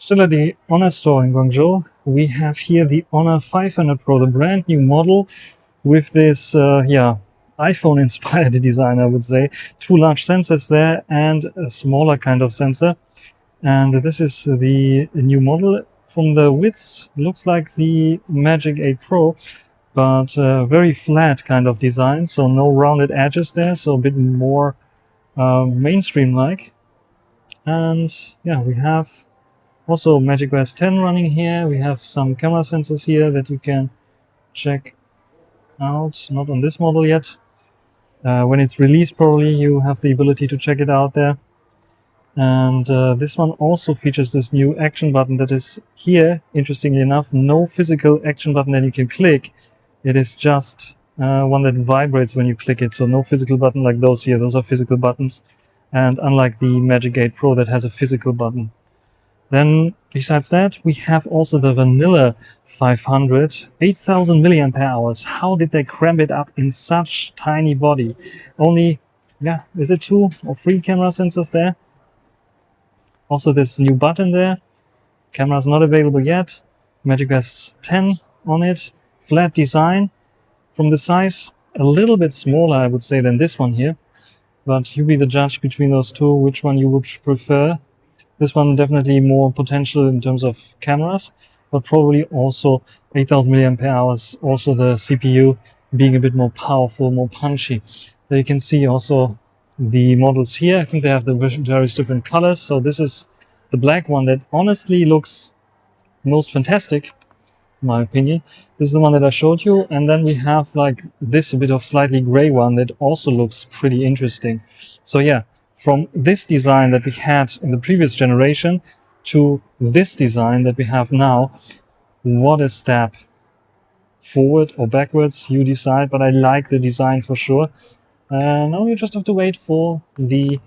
Still at the Honor store in Guangzhou, we have here the Honor 500 Pro, the brand new model with this, iPhone-inspired design, I would say. Two large sensors there and a smaller kind of sensor. And this is the new model. From the width, looks like the Magic 8 Pro, but very flat kind of design, so no rounded edges there, so a bit more mainstream-like. And yeah, we have also Magic OS 10 running here. We have some camera sensors here that you can check out. Not on this model yet. When it's released, probably you have the ability to check it out there. And this one also features this new action button that is here, interestingly enough, no physical action button that you can click. It is just one that vibrates when you click it. So no physical button like those here. Those are physical buttons. And unlike the Magic 8 Pro that has a physical button. Then, besides that, we have also the vanilla 500, 8,000 milliampere hours. How did they cram it up in such tiny body? Only, is it 2 or 3 camera sensors there? Also this new button there. Camera's not available yet. Magic OS 10 on it. Flat design. From the size, a little bit smaller, I would say, than this one here. But you be the judge between those two, which one you would prefer. This one definitely more potential in terms of cameras, but probably also 8,000 milliampere hours. Also the CPU being a bit more powerful, more punchy. There you can see also the models here. I think they have the various different colors. So this is the black one that honestly looks most fantastic, in my opinion. This is the one that I showed you. And then we have like this, a bit of slightly gray one that also looks pretty interesting. So yeah. From this design that we had in the previous generation to this design that we have now, what a step forward or backwards, you decide, but I like the design for sure. Now you just have to wait for the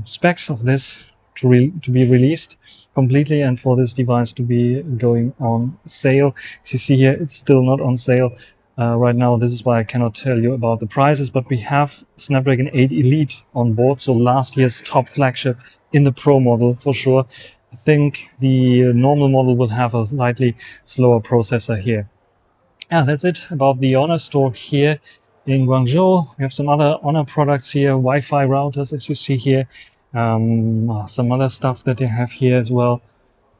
specs of this to be released completely and for this device to be going on sale. As you see here, it's still not on sale. Right now, this is why I cannot tell you about the prices, but we have Snapdragon 8 Elite on board, so last year's top flagship in the Pro model for sure. I think the normal model will have a slightly slower processor here. Yeah, that's it about the Honor store here in Guangzhou. We have some other Honor products here, Wi-Fi routers, as you see here. Some other stuff that they have here as well.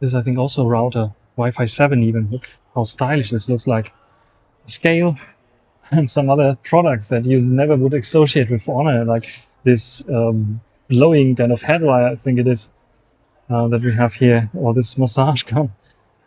This is, I think, also a router, Wi-Fi 7 even. Look how stylish this looks like. Scale and some other products that you never would associate with Honor, like this blowing kind of head wire, I think it is, that we have here, or this massage gun.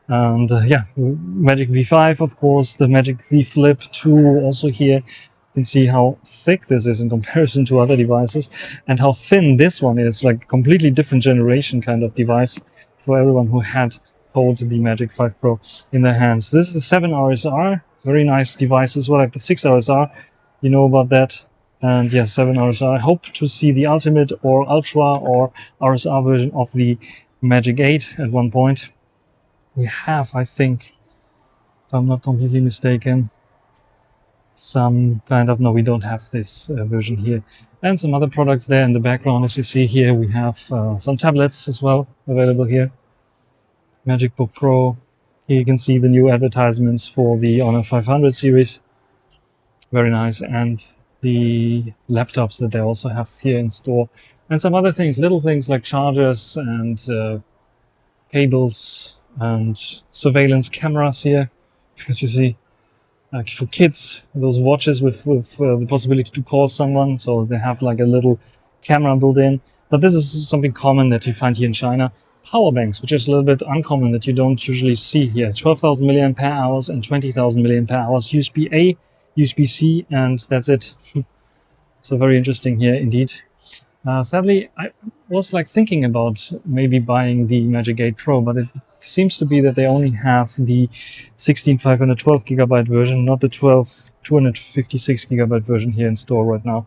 And Magic V5, of course, the Magic V Flip 2 also here. You can see how thick this is in comparison to other devices and how thin this one is, like completely different generation kind of device for everyone who had hold the Magic 5 Pro in their hands. This is the 7 RSR, very nice device as well. I have the 6 RSR, you know about that. And yeah, 7 RSR. I hope to see the Ultimate or Ultra or RSR version of the Magic 8 at one point. We have, I think, if I'm not completely mistaken, some kind of, no, we don't have this version here. And some other products there in the background. As you see here, we have some tablets as well available here. Magic Book Pro. Here you can see the new advertisements for the Honor 500 series. Very nice. And the laptops that they also have here in store. And some other things, little things like chargers and cables and surveillance cameras here. As you see, like for kids, those watches with the possibility to call someone. So they have like a little camera built in. But this is something common that you find here in China. Power banks, which is a little bit uncommon that you don't usually see here. 12,000 milliampere hours and 20,000 milliampere hours. USB-A, USB-C, and that's it. So very interesting here indeed. Sadly, I was like thinking about maybe buying the Magic 8 Pro, but it seems to be that they only have the 16,512 gigabyte version, not the 256 gigabyte version here in store right now.